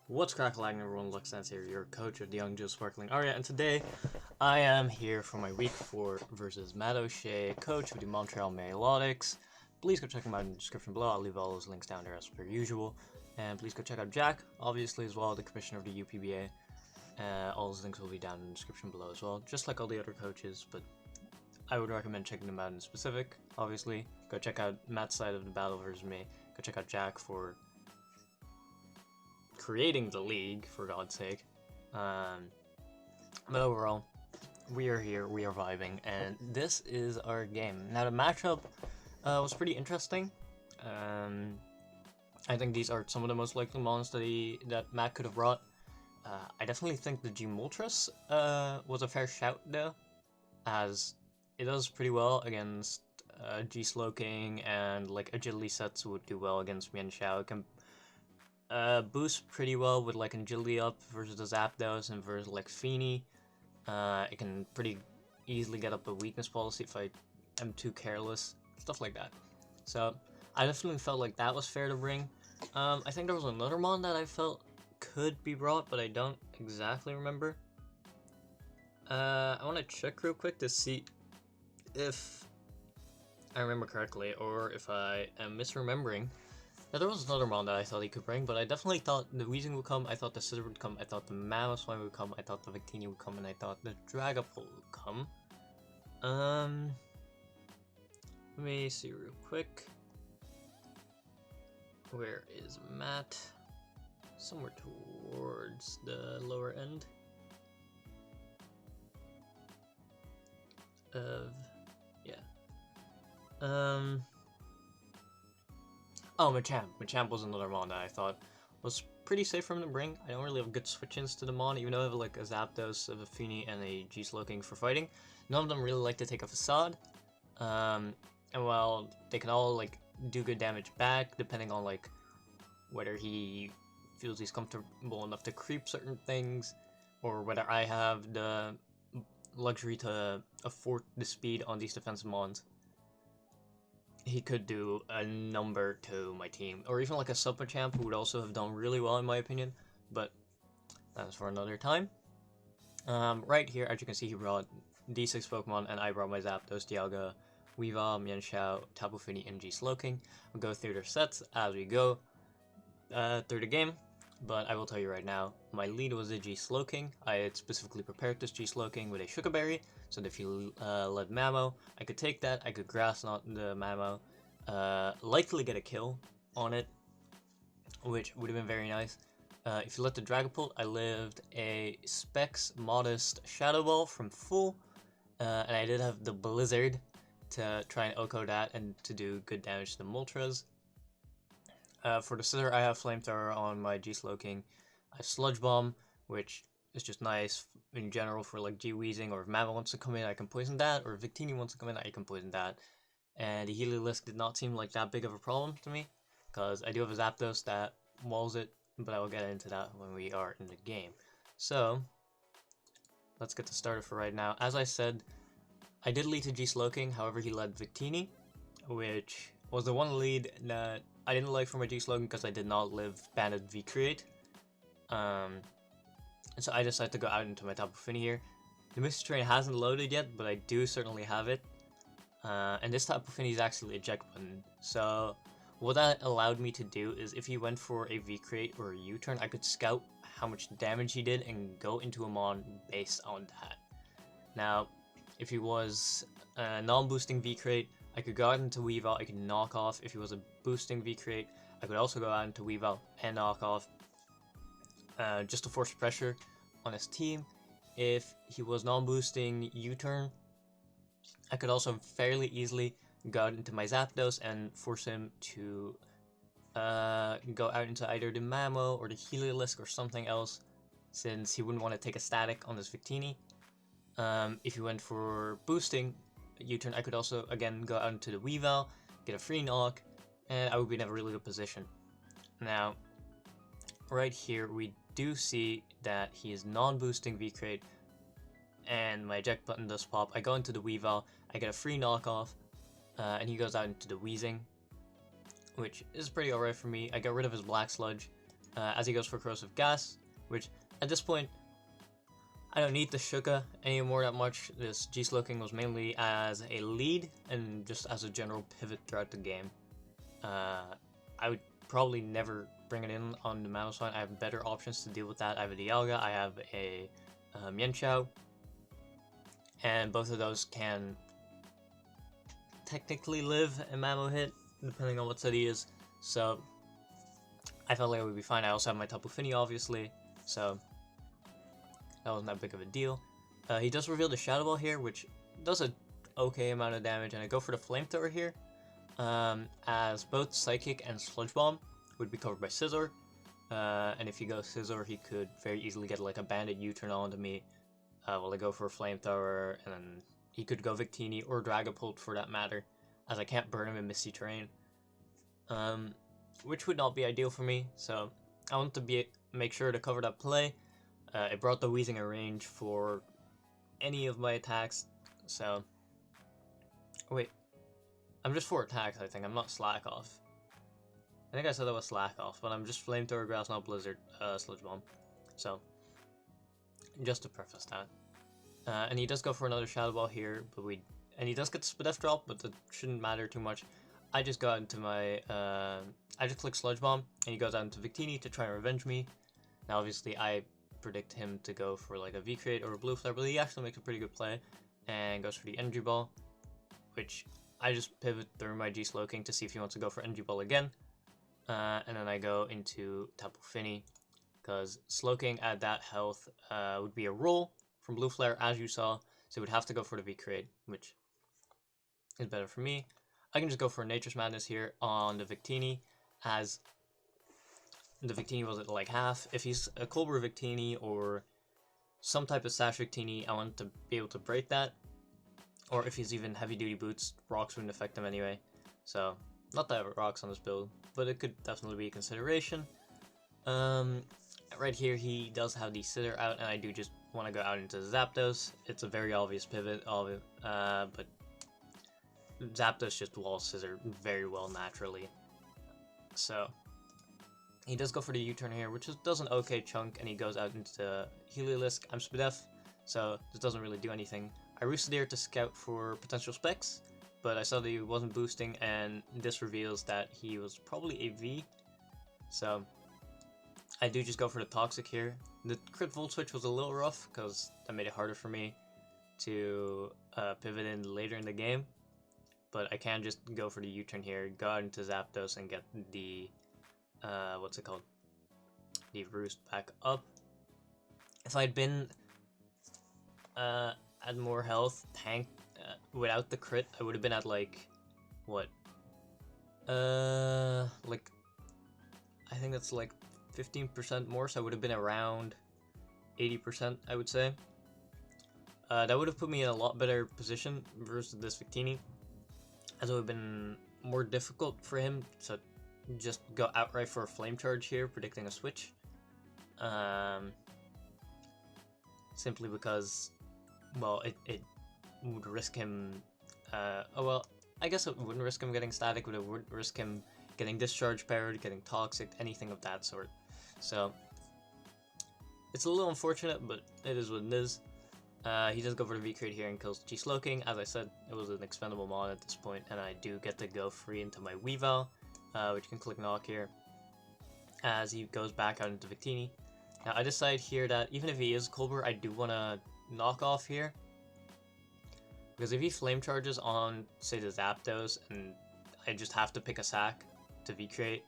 What's crackalackin, everyone? Luxanse here, your coach of the Young Joe Sparkling Aria, and today I am here for my Week 4 versus MattOshea, coach of the Montreal Milotics. Please go check him out in the description below. I'll leave all those links down there as per usual. And please go check out Jack, obviously, as well, the commissioner of the UPBA. All those links will be down in the description below as well, just like all the other coaches, but I would recommend checking them out in specific, obviously. Go check out Matt's side of the battle versus me. Go check out Jack for creating the league, for God's sake. But overall, we are here, we are vibing, and this is our game. Now the matchup was pretty interesting. I think these are some of the most likely mons that Matt could have brought. I definitely think the G Moltres was a fair shout though, as it does pretty well against G Slowking, and like agility sets would do well against MattOshea. It can boost pretty well with like agility up versus the Zapdos and versus like Victini. It can pretty easily get up a weakness policy if I am too careless, stuff like that. So I definitely felt like that was fair to bring. I think there was another mon that I felt could be brought, but I don't exactly remember. I want to check real quick to see if I remember correctly or if I am misremembering. Now, there was another mon that I thought he could bring, but I definitely thought the Weezing would come, I thought the Scizor would come, I thought the MattOshea would come, I thought the Victini would come, and I thought the Dragapult would come. Let me see real quick. Where is Matt? Somewhere towards the lower end of, yeah. Oh, Machamp was another mon that I thought was pretty safe for him to bring. I don't really have good switch-ins to the mon, even though I have like a Zapdos, a Victini, and a G Slowking for fighting. None of them really like to take a Facade. And while they can all like do good damage back, depending on like whether he feels he's comfortable enough to creep certain things, or whether I have the luxury to afford the speed on these defensive mons, he could do a number to my team, or even like a Super Champ who would also have done really well in my opinion, but that's for another time. Right here, as you can see, he brought D6 Pokemon, and I brought my Zapdos, Dialga, Weavile, MattOshea, Tapu Fini, and G Slowking. We'll go through their sets as we go through the game, but I will tell you right now, my lead was the G Slowking. I had specifically prepared this G Slowking with a Sugar Berry, so that if you led Mamo, I could take that, I could Grass Knot the Mamo, likely get a kill on it, which would have been very nice. If you let the Dragapult, I lived a Specs Modest Shadow Ball from full, and I did have the Blizzard to try and OHKO that and to do good damage to the Moltres. For the Scizor, I have Flamethrower on my G Slowking. I have Sludge Bomb, which is just nice in general for like G Weezing, or if Mamo wants to come in, I can poison that, or if Victini wants to come in, I can poison that. And the Heliolisk did not seem like that big of a problem to me, because I do have a Zapdos that walls it, but I will get into that when we are in the game. So, let's get started for right now. As I said, I did lead to G Slowking, however he led Victini, which was the one lead that I didn't like for my G Slowking because I did not live Banded V-Create. And so I decided to go out into my Tapu Fini here. The Mystery Train hasn't loaded yet, but I do certainly have it. And this Tapu Fini is actually a eject button. So what that allowed me to do is if he went for a V-Create or a U-turn, I could scout how much damage he did and go into a mon based on that. Now, if he was a non-boosting V-Create, I could go out into Weavile, I could knock off. If he was a boosting V-Create, I could also go out into Weavile and knock off, just to force pressure on his team. If he was non-boosting U-turn, I could also fairly easily go out into my Zapdos and force him to go out into either the Mamo or the Heliolisk or something else, since he wouldn't want to take a static on this Victini. If he went for boosting U-turn, I could also again go out into the Weavile, get a free knock, and I would be in a really good position. Now, right here we do see that he is non-boosting V-Create, and my eject button does pop. I go into the Weavile, I get a free knockoff, and he goes out into the Weezing, which is pretty alright for me. I get rid of his Black Sludge, as he goes for corrosive gas, which at this point I don't need the Shuka anymore that much. This G-Sloking was mainly as a lead and just as a general pivot throughout the game. I would probably never bring it in on the MattOshea. I have better options to deal with that. I have a Dialga, I have a Mienshao, and both of those can technically live a Mamo hit, depending on what set he is. So I felt like it would be fine. I also have my Tapu Fini, obviously, so that wasn't that big of a deal. He does reveal the Shadow Ball here, which does a okay amount of damage, and I go for the Flamethrower here, as both Psychic and Sludge Bomb would be covered by Scizor, and if you go Scizor, he could very easily get like a Bandit U-turn onto me, while I go for a Flamethrower, and then he could go Victini or Dragapult for that matter, as I can't burn him in Misty Terrain, which would not be ideal for me, so I want to make sure to cover that play. It brought the Weezing in range for any of my attacks, so... Wait, I'm just 4 attacks, I think. I'm not Slack Off. I think I said that was Slack Off, but I'm just Flamethrower, Grass Knot, Blizzard, Sludge Bomb. So, just to preface that. And he does go for another Shadow Ball here, and he does get the Spadef drop, but that shouldn't matter too much. I just got into my, I just click Sludge Bomb, and he goes out into Victini to try and revenge me. Now obviously I predict him to go for like a V-Crate or a Blue Flare, but he actually makes a pretty good play, and goes for the Energy Ball, which I just pivot through my G-Sloking to see if he wants to go for Energy Ball again, and then I go into Tapu Fini, because Sloking at that health would be a roll from Blue Flare, as you saw, so it would have to go for the V-Crate, which is better for me. I can just go for Nature's Madness here on the Victini, as the Victini was at like half. If he's a Colbur Victini or some type of Sash Victini, I want to be able to break that. Or if he's even Heavy Duty Boots, Rocks wouldn't affect him anyway. So, not that I have Rocks on this build, but it could definitely be a consideration. Right here, he does have the Sitter out, and I do just want to go out into Zapdos. It's a very obvious pivot, but Zapdos just walls Scissor very well naturally. So, he does go for the U-turn here, which does an okay chunk, and he goes out into Heliolisk. I'm Spadef, so this doesn't really do anything. I roosted here to scout for potential specs, but I saw that he wasn't boosting, and this reveals that he was probably a V. So I do just go for the Toxic here. The crit Volt Switch was a little rough, because that made it harder for me to pivot in later in the game. But I can just go for the U-turn here, go out into Zapdos, and get the, what's it called? The Roost back up. If I'd been at more health, tank, without the crit, I would have been at like, what? Like, I think that's like 15% more, so I would have been around 80%, I would say. That would have put me in a lot better position versus this Victini, as it would have been more difficult for him to just go outright for a Flame Charge here, predicting a switch. Simply because, well, it would risk him, oh well, I guess it wouldn't risk him getting static, but it would risk him getting discharge paired, getting toxic, anything of that sort. So, it's a little unfortunate, but it is what it is. He does go for the V-Crate here and kills G-Sloking. As I said, it was an expendable mod at this point, and I do get to go free into my Weavile, which can click Knock here, as he goes back out into Victini. Now, I decide here that even if he is Colbur, I do want to knock off here, because if he Flame Charges on, say, the Zapdos, and I just have to pick a sack to V-Crate,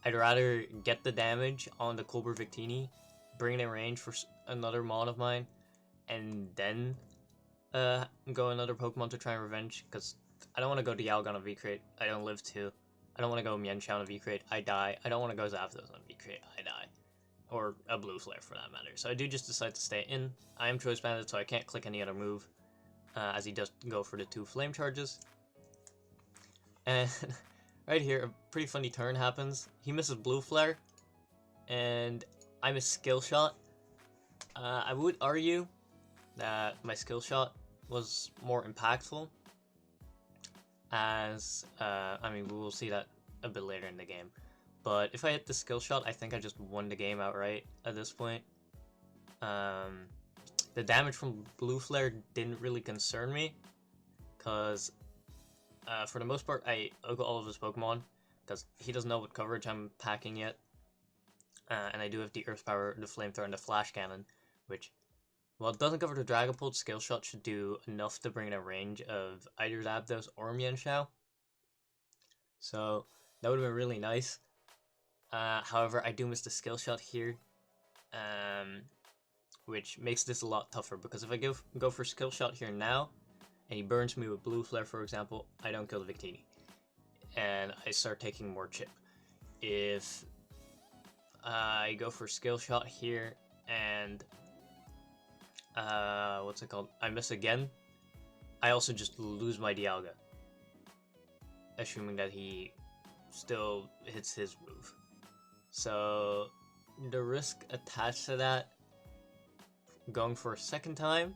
I'd rather get the damage on the Colbur Victini, bring it in range for another mon of mine, and then go another Pokemon to try and revenge, because I don't want to go Dialga on a V-Crate, I don't live to. I don't want to go Mienshao on a V-Crate, I die. I don't want to go Zapdos on a V-Crate, I die. Or a Blue Flare for that matter. So I do just decide to stay in. I am Choice Banded, so I can't click any other move, as he does go for the 2 Flame Charges. And right here, a pretty funny turn happens. He misses Blue Flare, and I miss Skill Shot. I would argue that my Skill Shot was more impactful, as, I mean, we will see that a bit later in the game. But if I hit the skill shot, I think I just won the game outright at this point. The damage from Blue Flare didn't really concern me, because for the most part, I got all of his Pokemon, because he doesn't know what coverage I'm packing yet. And I do have the Earth Power, the Flamethrower, and the Flash Cannon, which, while it doesn't cover the Dragapult, Skill Shot should do enough to bring in a range of either Zapdos or Mienshao. So that would have been really nice. However, I do miss the Skill Shot here, which makes this a lot tougher, because if I go for Skill Shot here now, and he burns me with Blue Flare, for example, I don't kill the Victini, and I start taking more chip. If I go for Skill Shot here, and what's it called? I miss again, I also just lose my Dialga, assuming that he still hits his move. So the risk attached to that, going for a second time,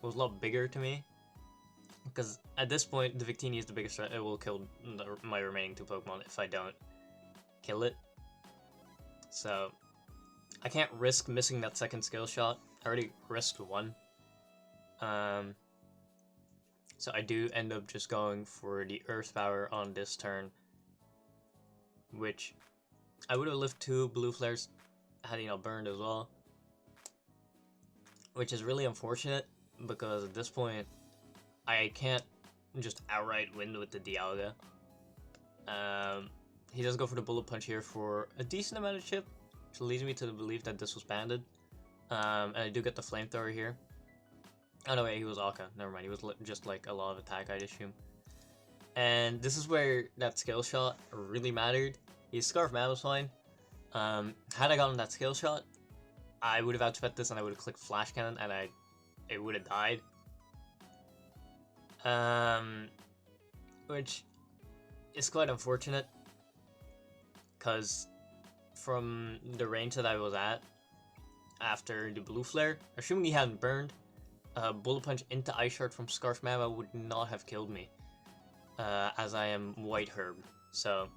was a lot bigger to me, because at this point the Victini is the biggest threat. It will kill my remaining 2 Pokemon if I don't kill it. So I can't risk missing that second skill shot. I already risked 1. So I do end up just going for the Earth Power on this turn, which I would have lived 2 Blue Flares had he not burned as well, which is really unfortunate, because at this point I can't just outright win with the Dialga. He does go for the Bullet Punch here for a decent amount of chip, which leads me to the belief that this was banded. And I do get the Flamethrower here. Oh no, wait, he was Aka. Never mind, he was just like a lot of attack, I'd assume. And this is where that skill shot really mattered. His Scarf Man was fine. Had I gotten that skill shot, I would have outspent this and I would have clicked Flash Cannon and it would have died. Which is quite unfortunate, because from the range that I was at after the Blue Flare, assuming he hadn't burned, Bullet Punch into Ice Shard from Scarf Mama would not have killed me, as I am White Herb. So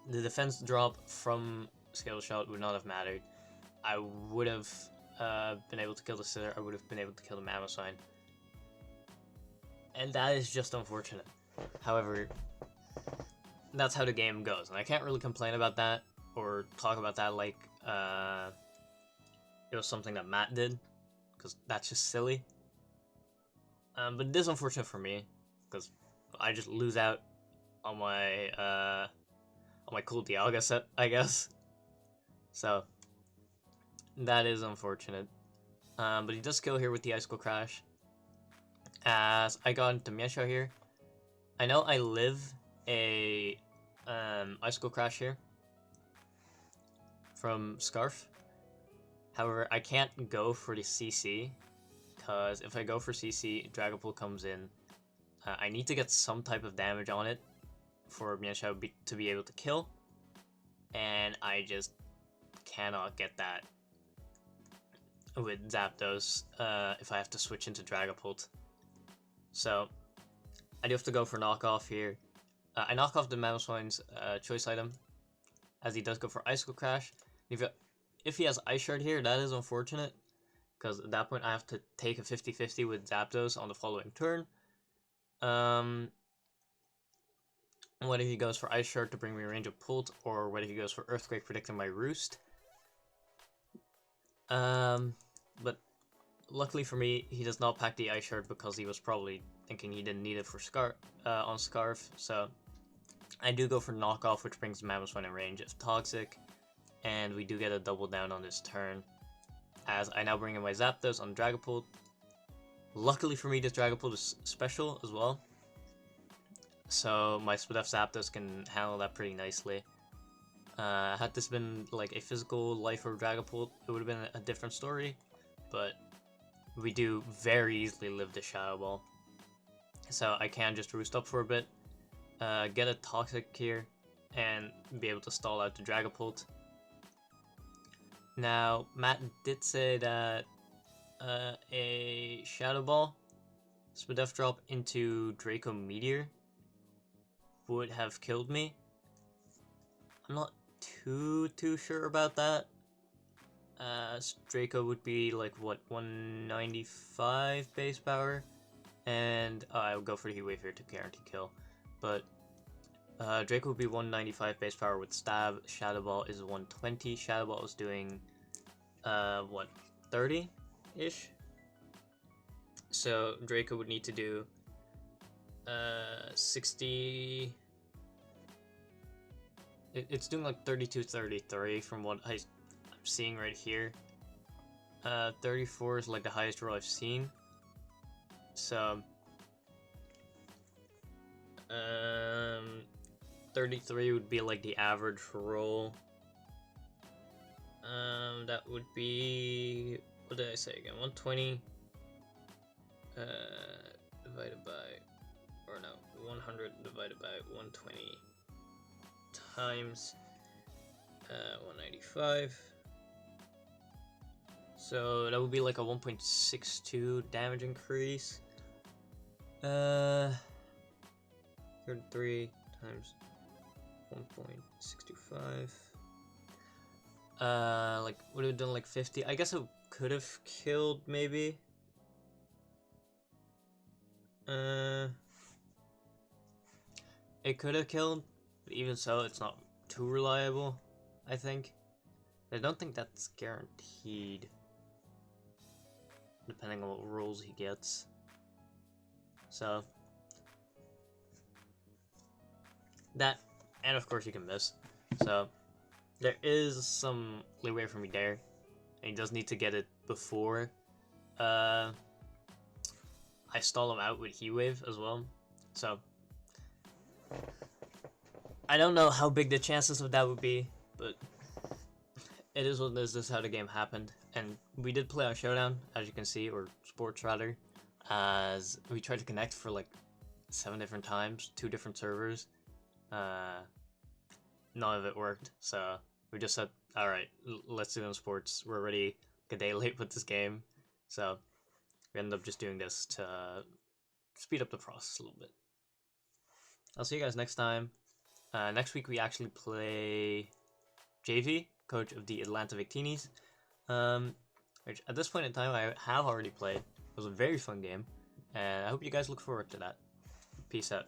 the defense drop from Skill Shot would not have mattered. I would have been able to kill the Sitter, I would have been able to kill the Mamoswine. And that is just unfortunate. However, that's how the game goes, and I can't really complain about that, or talk about that like it was something that Matt did, because that's just silly. But it is unfortunate for me, because I just lose out on my cool Dialga set, I guess. So that is unfortunate. But he does kill here with the Icicle Crash. As I got into Mienshao here, I know I live a Icicle Crash here from Scarf. However, I can't go for the CC, because if I go for CC, Dragapult comes in. I need to get some type of damage on it for Mienshao to be able to kill, and I just cannot get that with Zapdos if I have to switch into Dragapult. So I do have to go for knockoff here. I knock off the Mamoswine's choice item, as he does go for Icicle Crash. If he has Ice Shard here, that is unfortunate, because at that point I have to take a 50-50 with Zapdos on the following turn. Whether he goes for Ice Shard to bring me a range of Pult, or whether he goes for Earthquake predicting my Roost. But luckily for me, he does not pack the Ice Shard, because he was probably thinking he didn't need it for on Scarf. So I do go for knockoff, which brings Mamoswine in range of Toxic, and we do get a double down on this turn, as I now bring in my Zapdos on Dragapult. Luckily for me, this Dragapult is special as well, so my Split F Zapdos can handle that pretty nicely. Had this been like a physical life of Dragapult, it would have been a different story, but we do very easily live the Shadow Ball. So I can just roost up for a bit, get a Toxic here, and be able to stall out the Dragapult. Now, Matt did say that a Shadow Ball, Spadef drop into Draco Meteor would have killed me. I'm not too sure about that. Draco would be like what, 195 base power, and I would go for the Heat Wave here to guarantee kill. But Draco would be 195 base power with stab. Shadow Ball is 120. Shadow Ball is doing what, 30-ish? So Draco would need to do 60. It's doing like 32, 33 from what I'm seeing right here. 34 is like the highest roll I've seen. So 33 would be like the average roll. That would be, what did I say again? 120 divided by, or no, 100 divided by 120 times 195. So that would be like a 1.62 damage increase. 33 times 1.625. Like, would have done like 50. I guess it could have killed, maybe. It could have killed, but even so, it's not too reliable, I think. I don't think that's guaranteed, depending on what rolls he gets. So, that, and of course you can miss. So, there is some leeway for me there, and he does need to get it before I stall him out with Heat Wave as well. So, I don't know how big the chances of that would be, but it is what it is. This is how the game happened. And we did play on Showdown, as you can see, or Sports rather, as we tried to connect for like 7 different times, 2 different servers. None of it worked, so we just said, alright, let's do it on Sports. We're already like a day late with this game, so we ended up just doing this to speed up the process a little bit. I'll see you guys next time. Next week we actually play JV, coach of the Atlanta Victinis, which at this point in time I have already played. It was a very fun game, and I hope you guys look forward to that. Peace out.